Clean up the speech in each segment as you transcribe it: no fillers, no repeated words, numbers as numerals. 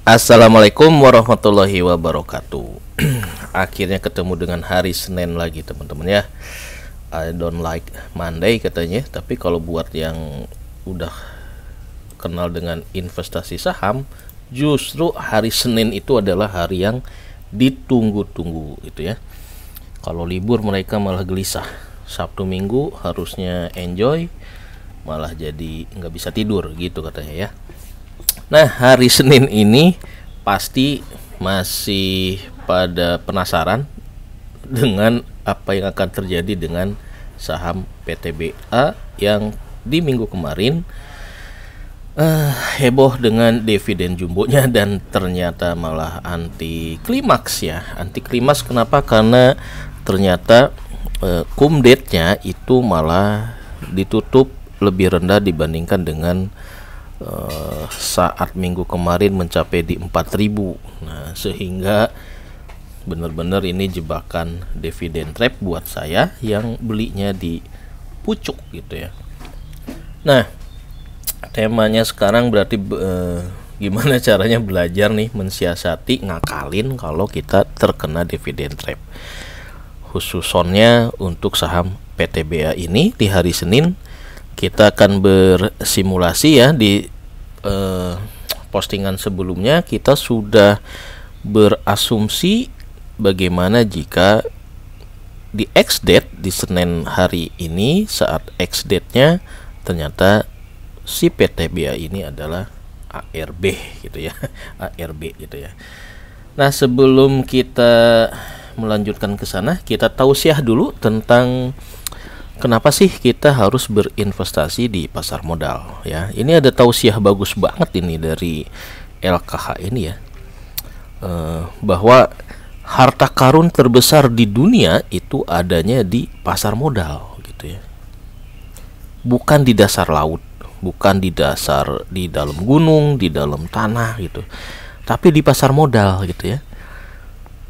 Assalamualaikum warahmatullahi wabarakatuh. Akhirnya ketemu dengan hari Senin lagi teman-teman ya. I don't like Monday katanya, tapi kalau buat yang udah kenal dengan investasi saham, justru hari Senin itu adalah hari yang ditunggu-tunggu gitu ya. Kalau libur mereka malah gelisah. Sabtu Minggu harusnya enjoy, malah jadi nggak bisa tidur gitu katanya ya. Nah, hari Senin ini pasti masih pada penasaran dengan apa yang akan terjadi dengan saham PTBA yang di minggu kemarin heboh dengan dividen jumbonya dan ternyata malah anti klimaks ya. Anti klimaks kenapa? Karena ternyata cum date-nya itu malah ditutup lebih rendah dibandingkan dengan saat minggu kemarin mencapai di 4.000. Nah, sehingga benar-benar ini jebakan dividen trap buat saya yang belinya di pucuk gitu ya. Nah, temanya sekarang berarti gimana caranya belajar nih mensiasati ngakalin kalau kita terkena dividen trap. Khususnya untuk saham PTBA ini di hari Senin kita akan bersimulasi ya. Di postingan sebelumnya kita sudah berasumsi bagaimana jika di X date di Senin hari ini saat X date-nya ternyata si PTBA ini adalah ARB gitu ya. ARB gitu ya. Nah, sebelum kita melanjutkan ke sana, kita tausiah dulu tentang kenapa sih kita harus berinvestasi di pasar modal ya. Ini ada tausiah bagus banget ini dari LKH ini ya, bahwa harta karun terbesar di dunia itu adanya di pasar modal gitu ya. Bukan di dasar laut, bukan di dalam gunung, di dalam tanah gitu, tapi di pasar modal gitu ya.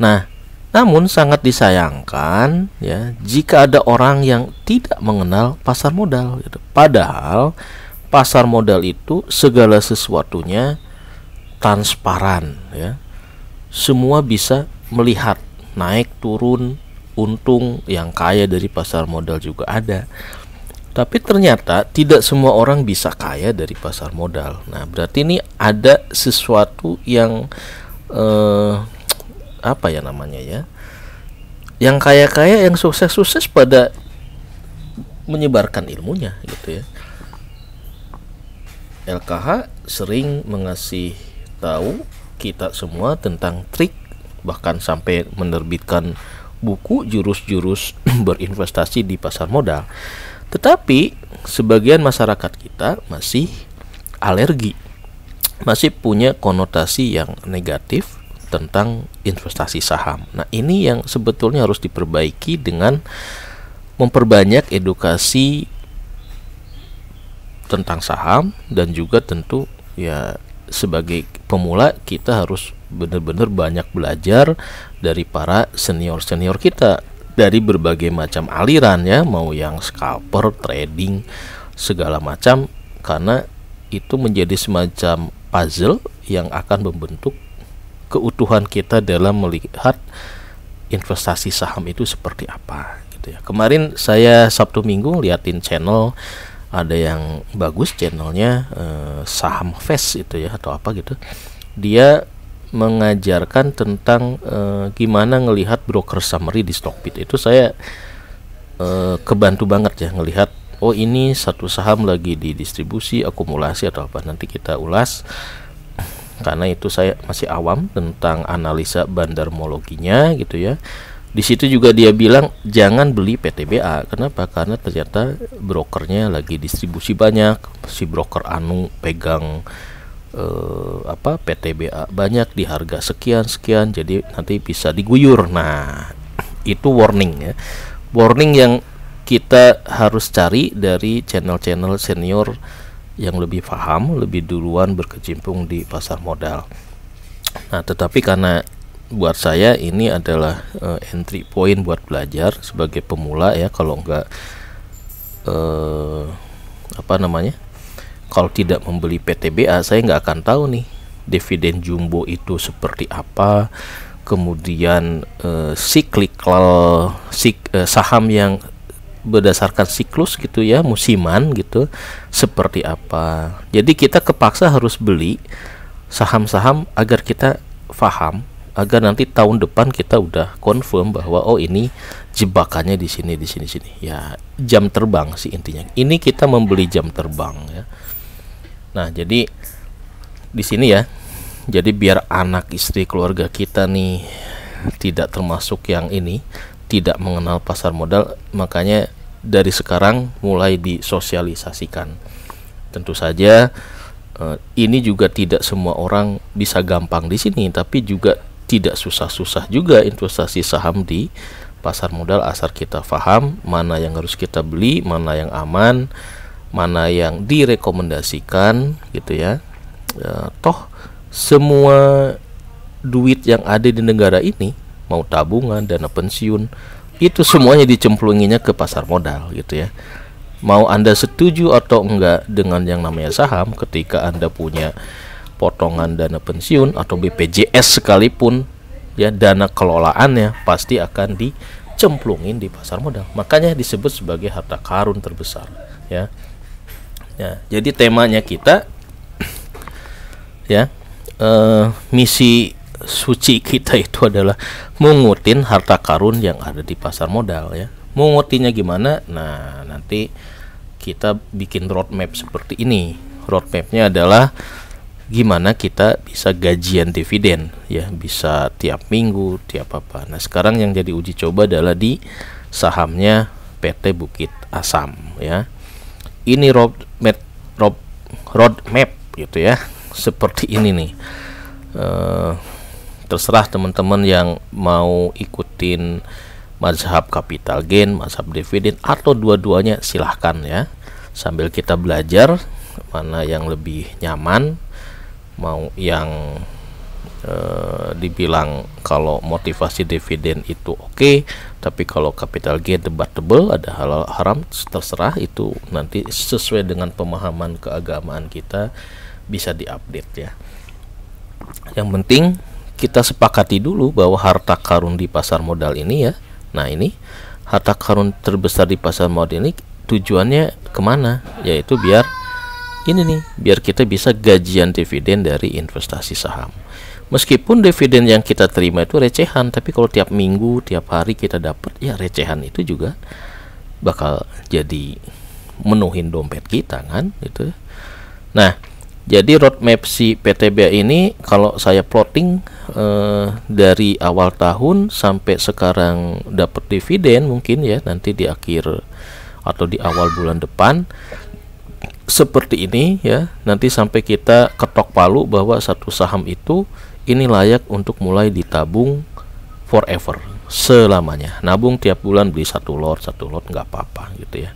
Nah, namun sangat disayangkan ya jika ada orang yang tidak mengenal pasar modal gitu. Padahal pasar modal itu segala sesuatunya transparan ya. Semua bisa melihat naik turun, untung, yang kaya dari pasar modal juga ada. Tapi ternyata tidak semua orang bisa kaya dari pasar modal. Nah, berarti ini ada sesuatu yang apa ya namanya ya, yang kaya-kaya, yang sukses-sukses pada menyebarkan ilmunya gitu ya. LKH sering mengasih tahu kita semua tentang trik, bahkan sampai menerbitkan buku jurus-jurus berinvestasi di pasar modal. Tetapi sebagian masyarakat kita masih alergi, masih punya konotasi yang negatif tentang investasi saham. Nah, ini yang sebetulnya harus diperbaiki dengan memperbanyak edukasi tentang saham, dan juga tentu ya sebagai pemula kita harus benar-benar banyak belajar dari para senior-senior kita dari berbagai macam aliran ya, mau yang scalper, trading, segala macam, karena itu menjadi semacam puzzle yang akan membentuk keutuhan kita dalam melihat investasi saham itu seperti apa gitu ya. Kemarin saya Sabtu Minggu liatin channel, ada yang bagus channelnya Saham Fest itu ya atau apa gitu. Dia mengajarkan tentang gimana ngelihat broker summary di Stockbit. Itu saya kebantu banget ya ngelihat, oh ini satu saham lagi di distribusi, akumulasi atau apa. Nanti kita ulas, karena itu saya masih awam tentang analisa bandarmologinya gitu ya. Di situ juga dia bilang jangan beli PTBA. Kenapa? Karena ternyata brokernya lagi distribusi banyak. Si broker anu pegang PTBA banyak di harga sekian, jadi nanti bisa diguyur. Nah, itu warning ya. Warning yang kita harus cari dari channel-channel senior yang lebih paham, lebih duluan berkecimpung di pasar modal. Nah, tetapi karena buat saya ini adalah entry point buat belajar sebagai pemula ya. Kalau enggak kalau tidak membeli PTBA, saya nggak akan tahu nih dividen jumbo itu seperti apa, kemudian cyclical saham yang berdasarkan siklus gitu ya, musiman gitu, seperti apa. Jadi kita kepaksa harus beli saham-saham agar kita paham, agar nanti tahun depan kita udah confirm bahwa oh ini jebakannya di sini ya. Jam terbang sih intinya, ini kita membeli jam terbang ya. Nah jadi di sini ya, jadi biar anak istri keluarga kita nih tidak termasuk yang ini, tidak mengenal pasar modal, makanya dari sekarang mulai disosialisasikan. Tentu saja ini juga tidak semua orang bisa gampang di sini, tapi juga tidak susah-susah juga investasi saham di pasar modal, asal kita paham mana yang harus kita beli, mana yang aman, mana yang direkomendasikan gitu ya. Toh semua duit yang ada di negara ini, mau tabungan, dana pensiun, itu semuanya dicemplunginya ke pasar modal gitu ya. Mau Anda setuju atau enggak dengan yang namanya saham, ketika Anda punya potongan dana pensiun atau BPJS sekalipun ya, dana kelolaannya pasti akan dicemplungin di pasar modal. Makanya disebut sebagai harta karun terbesar ya. Ya, jadi temanya kita ya, misi suci kita itu adalah mengutin harta karun yang ada di pasar modal ya. Mengutinya gimana? Nah, nanti kita bikin roadmap seperti ini. Roadmapnya adalah gimana kita bisa gajian dividen ya, bisa tiap minggu, tiap apa. Nah, sekarang yang jadi uji coba adalah di sahamnya PT Bukit Asam ya. Ini roadmap gitu ya, seperti ini nih. Terserah teman-teman yang mau ikutin mazhab capital gain, mazhab dividen, atau dua-duanya silahkan ya. Sambil kita belajar mana yang lebih nyaman, mau yang dibilang kalau motivasi dividen itu oke, tapi kalau capital gain debatable, ada halal haram, terserah, itu nanti sesuai dengan pemahaman keagamaan kita, bisa diupdate ya. Yang penting kita sepakati dulu bahwa harta karun di pasar modal ini ya. Nah ini harta karun terbesar di pasar modal ini tujuannya kemana? Yaitu biar ini nih, biar kita bisa gajian dividen dari investasi saham. Meskipun dividen yang kita terima itu recehan, tapi kalau tiap minggu, tiap hari kita dapat, ya recehan itu juga bakal jadi menuhin dompet kita kan gitu. Nah, jadi roadmap si PTBA ini kalau saya plotting dari awal tahun sampai sekarang dapat dividen mungkin ya, nanti di akhir atau di awal bulan depan seperti ini ya. Nanti sampai kita ketok palu bahwa satu saham itu ini layak untuk mulai ditabung forever, selamanya. Nabung tiap bulan beli satu lot nggak apa-apa gitu ya.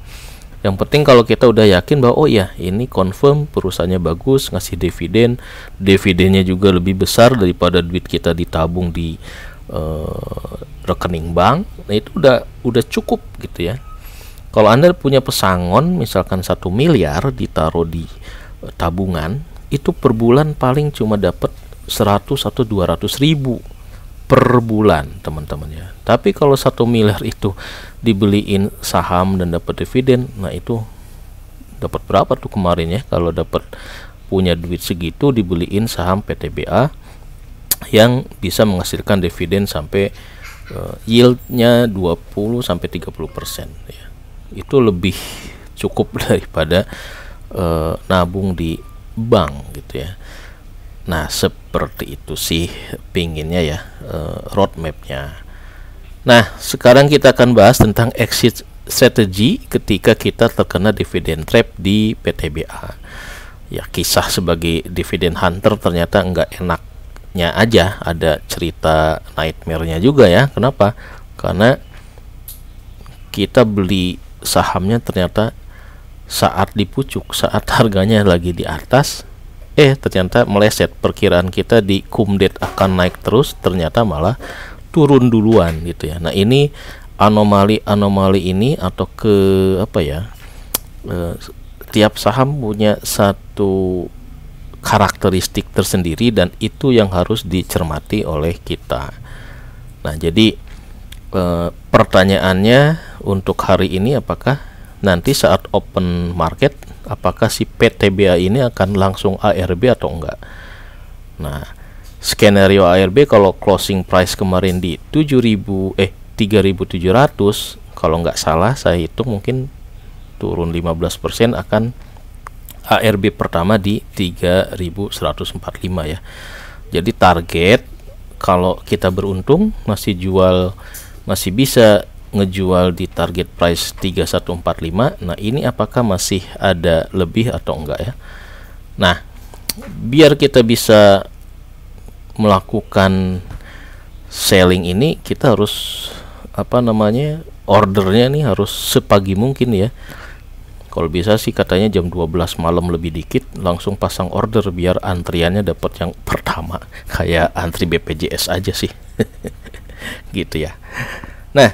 Yang penting kalau kita udah yakin bahwa oh ya ini confirm perusahaannya bagus, ngasih dividen, dividennya juga lebih besar daripada duit kita ditabung di rekening bank. Nah itu udah cukup gitu ya. Kalau Anda punya pesangon misalkan 1 miliar ditaruh di tabungan, itu per bulan paling cuma dapat 100 atau 200 ribu per bulan teman-teman ya. Tapi kalau 1 miliar itu dibeliin saham dan dapat dividen, nah itu dapat berapa tuh kemarin ya, kalau dapat punya duit segitu dibeliin saham PTBA yang bisa menghasilkan dividen sampai yieldnya 20 sampai 30% ya. Itu lebih cukup daripada nabung di bank gitu ya. Nah seperti itu sih pinginnya ya roadmapnya. Nah sekarang kita akan bahas tentang exit strategy ketika kita terkena dividen trap di PTBA. Ya kisah sebagai dividen hunter ternyata nggak enaknya aja, ada cerita nightmare-nya juga ya. Kenapa? Karena kita beli sahamnya ternyata saat dipucuk, saat harganya lagi di atas, ternyata meleset. Perkiraan kita di kumdet akan naik terus, ternyata malah turun duluan gitu ya. Nah ini anomali ini atau tiap saham punya satu karakteristik tersendiri dan itu yang harus dicermati oleh kita. Nah, jadi pertanyaannya untuk hari ini, apakah nanti saat open market apakah si PTBA ini akan langsung ARB atau enggak? Nah, skenario ARB kalau closing price kemarin di 3.700, kalau nggak salah saya hitung mungkin turun 15% akan ARB pertama di 3.145 ya. Jadi target kalau kita beruntung masih bisa ngejual di target price 3145. Nah, ini apakah masih ada lebih atau enggak ya? Nah, biar kita bisa melakukan selling ini, kita harus ordernya nih harus sepagi mungkin ya. Kalau bisa sih katanya jam 12 malam lebih dikit langsung pasang order biar antriannya dapat yang pertama, kayak antri BPJS aja sih. Gitu ya. Nah,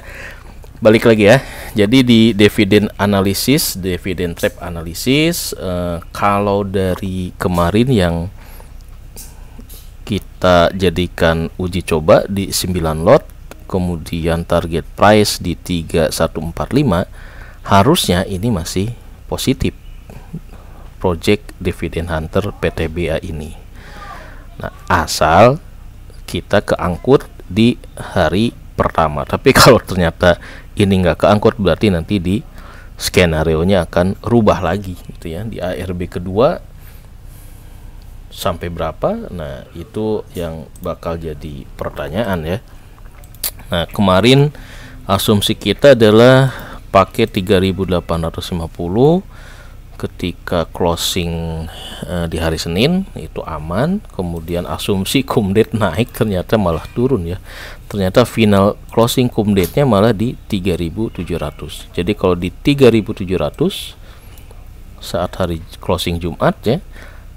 balik lagi ya. Jadi di dividend trap analysis, kalau dari kemarin yang kita jadikan uji coba di 9 lot, kemudian target price di 3145, harusnya ini masih positif project Dividend Hunter PTBA ini. Nah, asal kita keangkut di hari pertama. Tapi kalau ternyata ini nggak keangkut, berarti nanti di skenario nya akan rubah lagi gitu ya. Di ARB kedua sampai berapa? Nah, itu yang bakal jadi pertanyaan ya. Nah, kemarin asumsi kita adalah pakai 3.850 ketika closing di hari Senin itu aman. Kemudian asumsi kumdet naik, ternyata malah turun ya. Ternyata final closing kumdetnya malah di 3.700. Jadi kalau di 3.700 saat hari closing Jumat ya,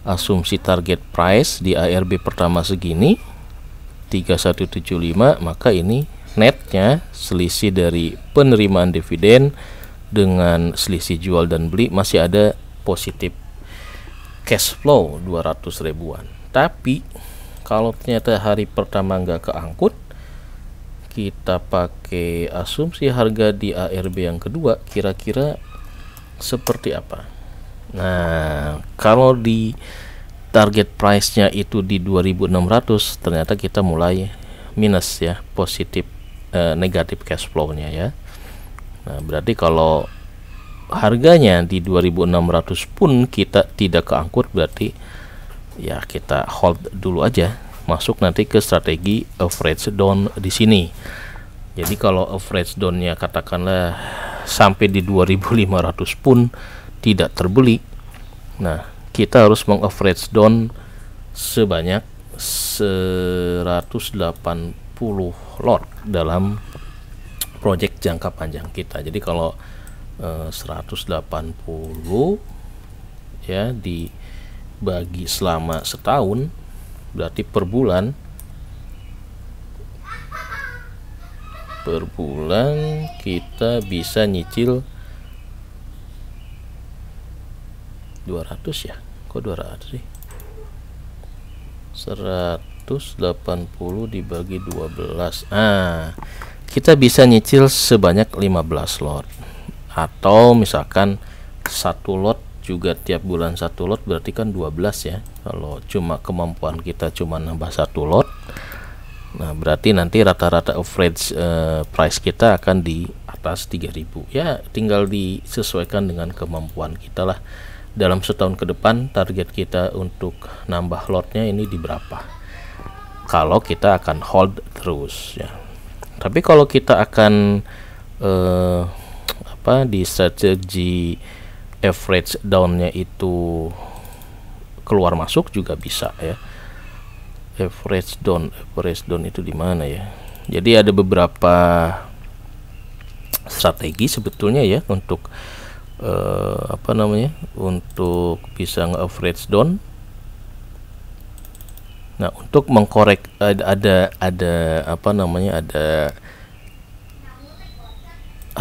asumsi target price di ARB pertama segini 3175, maka ini netnya selisih dari penerimaan dividen dengan selisih jual dan beli masih ada positif cash flow 200 ribuan. Tapi kalau ternyata hari pertama nggak keangkut, kita pakai asumsi harga di ARB yang kedua kira-kira seperti apa. Nah, kalau di target price-nya itu di 2.600, ternyata kita mulai minus ya, positif negatif cash flow-nya ya. Nah, berarti kalau harganya di 2.600 pun kita tidak keangkut, berarti ya kita hold dulu aja, masuk nanti ke strategi average down di sini. Jadi kalau average down-nya katakanlah sampai di 2.500 pun tidak terbeli, nah kita harus meng-average down sebanyak 180 lot dalam project jangka panjang kita. Jadi kalau 180 ya dibagi selama setahun, berarti per bulan kita bisa nyicil 200 ya. Kok 200 sih? 180 dibagi 12. Kita bisa nyicil sebanyak 15 lot. Atau misalkan satu lot juga tiap bulan satu lot, berarti kan 12 ya. Kalau cuma kemampuan kita cuma nambah satu lot, nah berarti nanti rata-rata average price kita akan di atas 3.000 ya. Tinggal disesuaikan dengan kemampuan kita lah. Dalam setahun ke depan target kita untuk nambah lotnya ini di berapa, kalau kita akan hold terus ya. Tapi kalau kita akan di strategi average down-nya itu keluar masuk juga bisa ya. Average down itu di mana ya? Jadi ada beberapa strategi sebetulnya ya untuk untuk bisa nge-average down. Nah, untuk mengkorek ada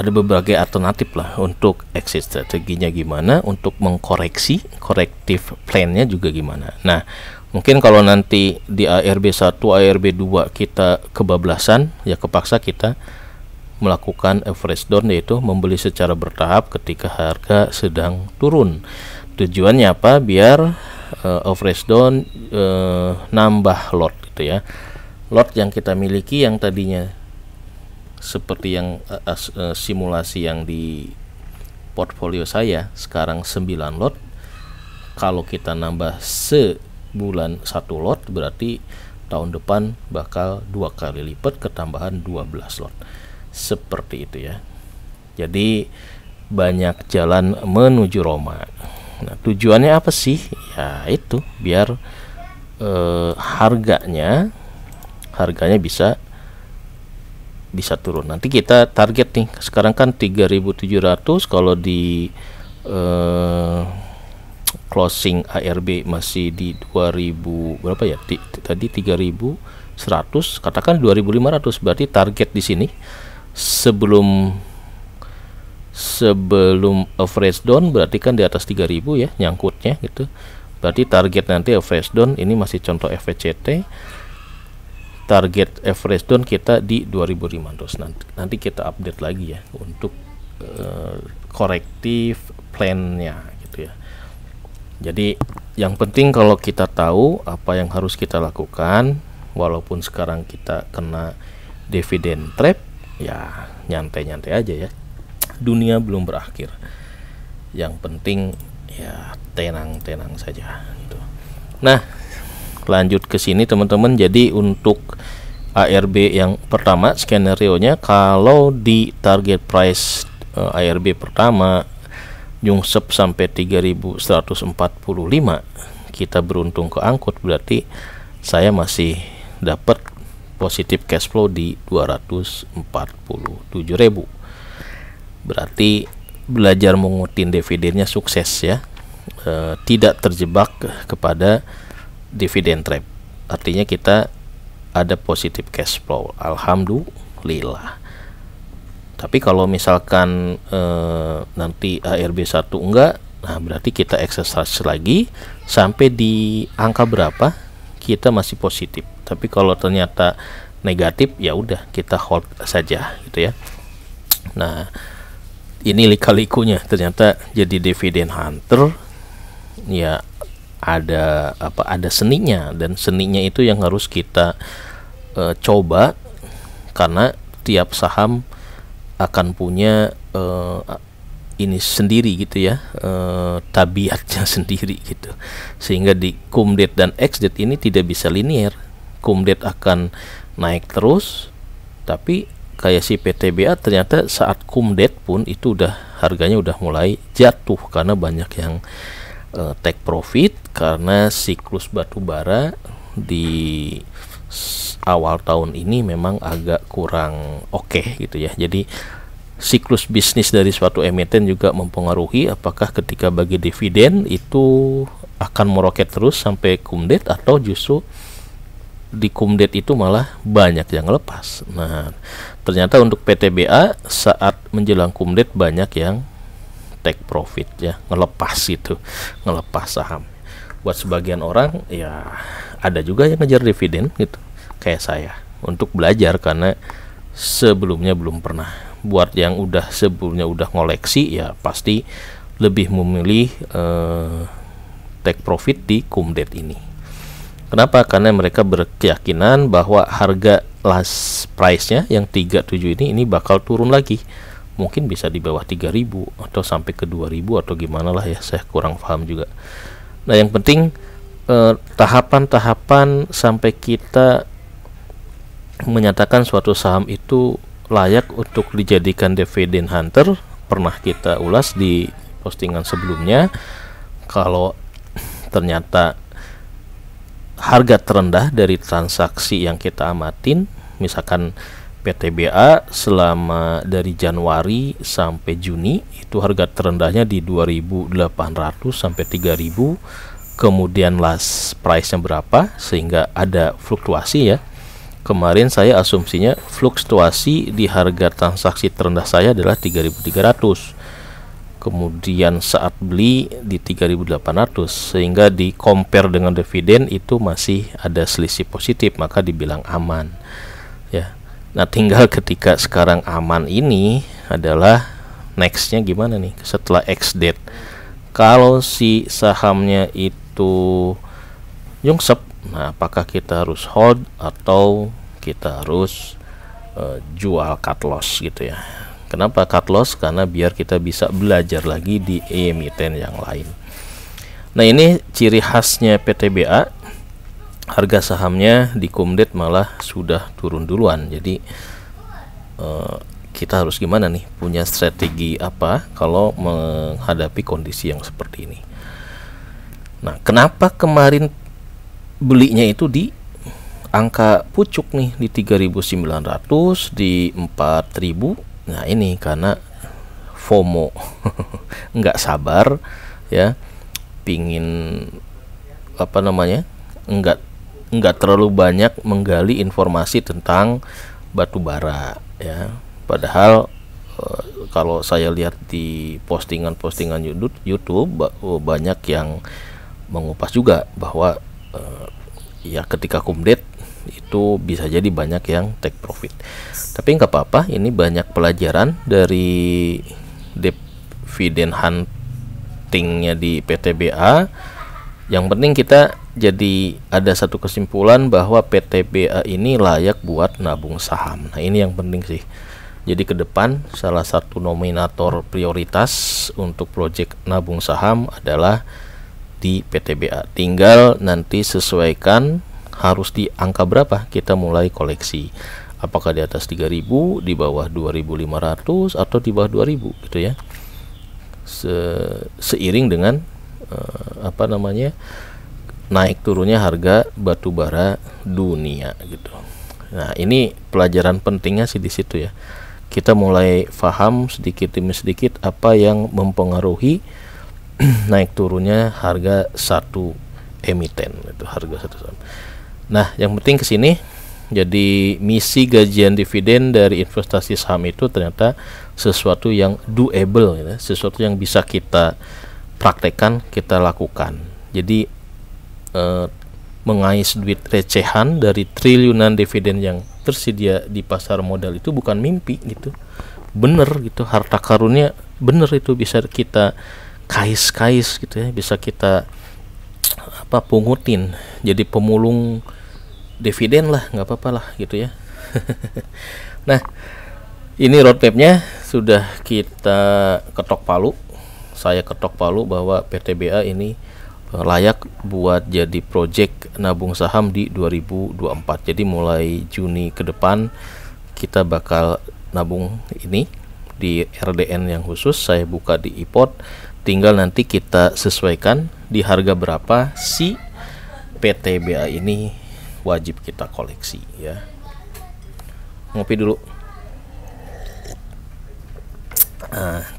ada berbagai alternatif lah untuk exit strateginya gimana, untuk mengkoreksi, korektif plan-nya juga gimana. Nah, mungkin kalau nanti di ARB 1, ARB 2 kita kebablasan, ya kepaksa kita melakukan average down, yaitu membeli secara bertahap ketika harga sedang turun. Tujuannya apa? Biar average down nambah lot gitu ya. Lot yang kita miliki yang tadinya seperti yang simulasi yang di portfolio saya sekarang 9 lot, kalau kita nambah sebulan 1 lot berarti tahun depan bakal 2 kali lipat, ketambahan 12 lot. Seperti itu ya. Jadi banyak jalan menuju Roma. Nah, tujuannya apa sih? Ya itu biar harganya bisa turun. Nanti kita target nih, sekarang kan 3.700, kalau di closing ARB masih di 2000 berapa ya? Tadi 3.100, katakan 2.500, berarti target di sini sebelum average down berarti kan di atas 3.000 ya nyangkutnya gitu. Berarti target nanti average down, ini masih contoh FVCT, target average down kita di 2.500. Nanti kita update lagi ya untuk korektif plan-nya gitu ya. Jadi yang penting kalau kita tahu apa yang harus kita lakukan, walaupun sekarang kita kena dividend trap, ya nyantai-nyantai aja ya. Dunia belum berakhir. Yang penting ya tenang-tenang saja gitu. Nah, lanjut ke sini teman-teman. Jadi untuk ARB yang pertama, skenario-nya kalau di target price ARB pertama nyungsep sampai 3.145, kita beruntung ke angkut, berarti saya masih dapat positif cash flow di 247.000. Berarti belajar mengutin dividennya sukses ya. Tidak terjebak kepada dividen trap, artinya kita ada positif cash flow, alhamdulillah. Tapi kalau misalkan nanti ARB 1 enggak, nah berarti kita exercise lagi sampai di angka berapa kita masih positif. Tapi kalau ternyata negatif, ya udah kita hold saja gitu ya. Nah, ini lika-likunya ternyata jadi dividen hunter ya. Ada seninya, dan seninya itu yang harus kita coba, karena tiap saham akan punya ini sendiri gitu ya, tabiatnya sendiri gitu, sehingga di cum date dan ex date ini tidak bisa linear. Cum date akan naik terus, tapi kayak si PTBA ternyata saat cum date pun itu harganya udah mulai jatuh karena banyak yang take profit, karena siklus batu bara di awal tahun ini memang agak kurang oke gitu ya. Jadi siklus bisnis dari suatu emiten juga mempengaruhi apakah ketika bagi dividen itu akan meroket terus sampai cum date, atau justru di cum date itu malah banyak yang lepas. Nah, ternyata untuk PTBA saat menjelang cum date banyak yang take profit ya, ngelepas saham. Buat sebagian orang ya ada juga yang ngejar dividen gitu kayak saya, untuk belajar, karena sebelumnya belum pernah. Buat yang sebelumnya udah ngoleksi ya pasti lebih memilih take profit di cum date ini. Kenapa? Karena mereka berkeyakinan bahwa harga last price-nya yang 37 ini bakal turun lagi. Mungkin bisa di bawah 3.000 atau sampai ke 2.000 atau gimana lah ya, saya kurang paham juga. Nah, yang penting tahapan-tahapan sampai kita menyatakan suatu saham itu layak untuk dijadikan dividen hunter pernah kita ulas di postingan sebelumnya. Kalau ternyata harga terendah dari transaksi yang kita amatin, misalkan PTBA selama dari Januari sampai Juni itu harga terendahnya di 2.800 sampai 3.000, kemudian last price-nya berapa, sehingga ada fluktuasi ya. kemarin saya asumsinya fluktuasi di harga transaksi terendah saya adalah 3.300, kemudian saat beli di 3.800, sehingga di compare dengan dividen itu masih ada selisih positif, maka dibilang aman ya. Nah, tinggal ketika sekarang aman ini adalah nextnya gimana nih setelah X date. Kalau si sahamnya itu nyungsep, nah apakah kita harus hold atau kita harus jual cut loss gitu ya. Kenapa cut loss? Karena biar kita bisa belajar lagi di emiten yang lain. Nah, ini ciri khasnya PTBA, harga sahamnya di Kumdet malah sudah turun duluan. Jadi kita harus gimana nih, punya strategi apa kalau menghadapi kondisi yang seperti ini. Nah, kenapa kemarin belinya itu di angka pucuk nih, di 3.900, di 4.000. Nah, ini karena FOMO nggak sabar ya, pingin apa namanya, nggak terlalu banyak menggali informasi tentang batu bara ya. Padahal kalau saya lihat di postingan-postingan YouTube banyak yang mengupas juga bahwa ya ketika Kumdet itu bisa jadi banyak yang take profit. Tapi nggak apa-apa, ini banyak pelajaran dari dividen huntingnya di PTBA. Yang penting kita jadi ada satu kesimpulan bahwa PTBA ini layak buat nabung saham. Nah, ini yang penting sih. Jadi ke depan salah satu nominator prioritas untuk proyek nabung saham adalah di PTBA. Tinggal nanti sesuaikan harus di angka berapa kita mulai koleksi. Apakah di atas 3.000, di bawah 2.500, atau di bawah 2.000 gitu ya. Seiring dengan apa namanya, naik turunnya harga batu bara dunia gitu. Nah, ini pelajaran pentingnya sih di situ ya. Kita mulai paham sedikit demi sedikit apa yang mempengaruhi naik turunnya harga satu emiten, itu harga satu saham. Nah, yang penting ke sini, jadi misi gajian dividen dari investasi saham itu ternyata sesuatu yang doable ya, sesuatu yang bisa kita praktekkan, kita lakukan. Jadi mengais duit recehan dari triliunan dividen yang tersedia di pasar modal itu bukan mimpi gitu, bener gitu, harta karunnya bener, itu bisa kita kais-kais gitu ya, bisa kita pungutin jadi pemulung dividen lah, nggak apa-apa lah gitu ya. Nah, ini roadmapnya sudah kita ketok palu, saya ketok palu bahwa PTBA ini layak buat jadi project nabung saham di 2024. Jadi mulai Juni ke depan kita bakal nabung ini di RDN yang khusus, saya buka di iPod. Tinggal nanti kita sesuaikan di harga berapa si PTBA ini wajib kita koleksi ya. Ngopi dulu.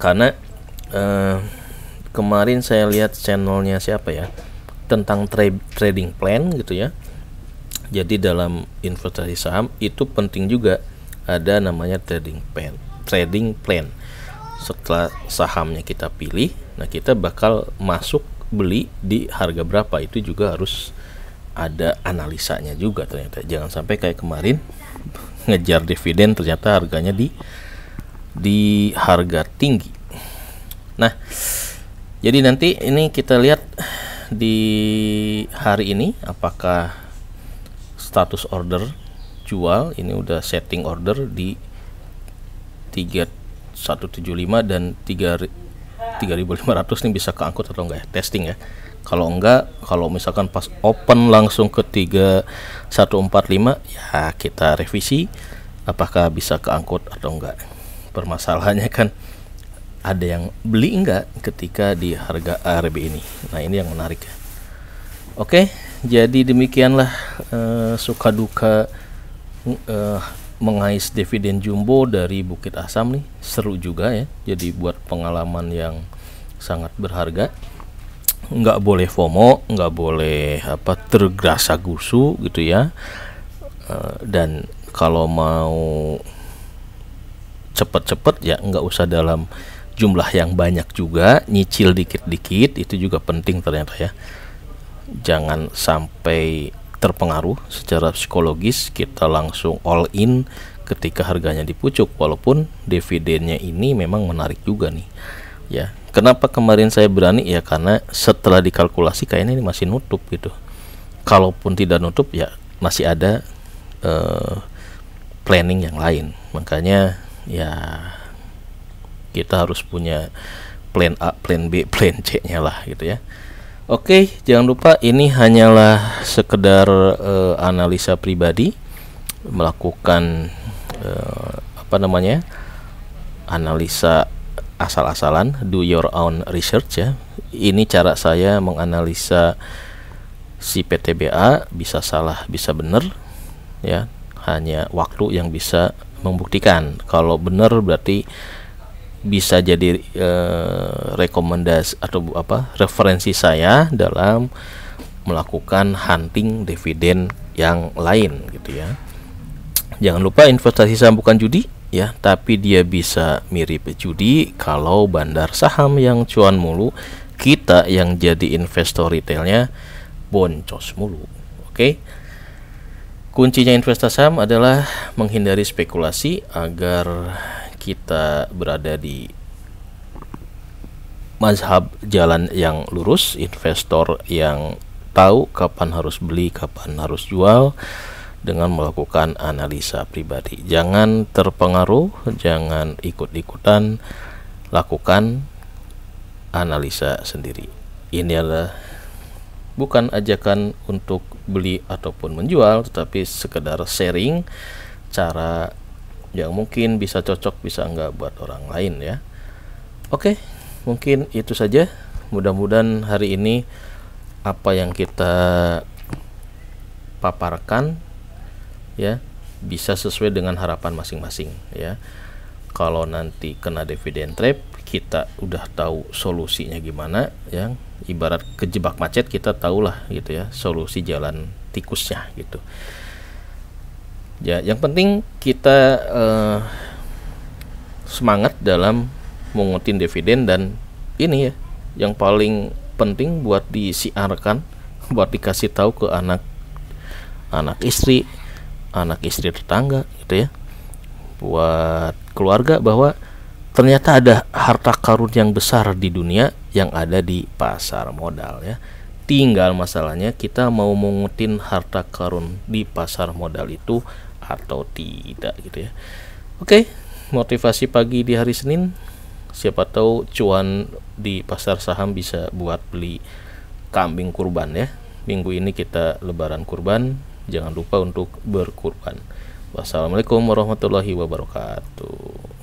Karena kemarin saya lihat channelnya siapa ya, tentang trading plan gitu ya. Jadi dalam investasi saham itu penting juga ada namanya trading plan. Setelah sahamnya kita pilih, nah kita bakal masuk beli di harga berapa, itu juga harus ada analisanya juga ternyata. Jangan sampai kayak kemarin ngejar dividen ternyata harganya di harga tinggi. Nah, jadi nanti ini kita lihat di hari ini apakah status order jual ini udah setting order di 3175 dan 3.500 nih, bisa keangkut atau enggak ya, testing ya. Kalau enggak, kalau misalkan pas open langsung ke 3145 ya kita revisi apakah bisa keangkut atau enggak. Permasalahannya kan ada yang beli enggak ketika di harga ARB ini. Nah, ini yang menarik ya. Oke, jadi demikianlah suka duka mengais dividen jumbo dari Bukit Asam nih. Seru juga ya, jadi buat pengalaman yang sangat berharga. Nggak boleh FOMO, nggak boleh tergesa gusu gitu ya. Dan kalau mau cepet-cepet ya nggak usah dalam jumlah yang banyak juga, nyicil dikit-dikit itu juga penting ternyata ya. Jangan sampai terpengaruh secara psikologis kita langsung all in ketika harganya di pucuk, walaupun dividennya ini memang menarik juga nih ya. Kenapa kemarin saya berani ya, karena setelah dikalkulasi kayaknya ini masih nutup gitu. Kalaupun tidak nutup ya masih ada planning yang lain. Makanya ya kita harus punya plan A, plan B, plan C nya lah gitu ya. Oke, jangan lupa ini hanyalah sekedar analisa pribadi, melakukan analisa asal-asalan, do your own research ya. Ini cara saya menganalisa si PTBA, bisa salah bisa benar ya, hanya waktu yang bisa membuktikan. Kalau benar berarti bisa jadi rekomendasi atau referensi saya dalam melakukan hunting dividen yang lain gitu ya. Jangan lupa investasi saham bukan judi ya, tapi dia bisa mirip judi kalau bandar saham yang cuan mulu, kita yang jadi investor retailnya boncos mulu. Oke. Kuncinya investasi saham adalah menghindari spekulasi agar kita berada di mazhab jalan yang lurus, investor yang tahu kapan harus beli, kapan harus jual dengan melakukan analisa pribadi. Jangan terpengaruh, jangan ikut-ikutan, lakukan analisa sendiri. Ini adalah bukan ajakan untuk beli ataupun menjual, tetapi sekedar sharing cara yang mungkin bisa cocok, bisa enggak buat orang lain ya. Oke, mungkin itu saja. Mudah-mudahan hari ini apa yang kita paparkan ya bisa sesuai dengan harapan masing-masing ya. Kalau nanti kena dividen trap, kita udah tahu solusinya gimana ya. Ibarat kejebak macet, kita tahulah gitu ya solusi jalan tikusnya gitu ya. Yang penting kita semangat dalam mengutin dividen, dan ini ya yang paling penting buat disiarkan, buat dikasih tahu ke anak istri tetangga gitu ya, buat keluarga, bahwa ternyata ada harta karun yang besar di dunia yang ada di pasar modal ya. Tinggal masalahnya kita mau mengutin harta karun di pasar modal itu atau tidak gitu ya. Oke, motivasi pagi di hari Senin, siapa tahu cuan di pasar saham bisa buat beli kambing kurban ya. Minggu ini kita lebaran kurban, jangan lupa untuk berkurban. Wassalamualaikum warahmatullahi wabarakatuh.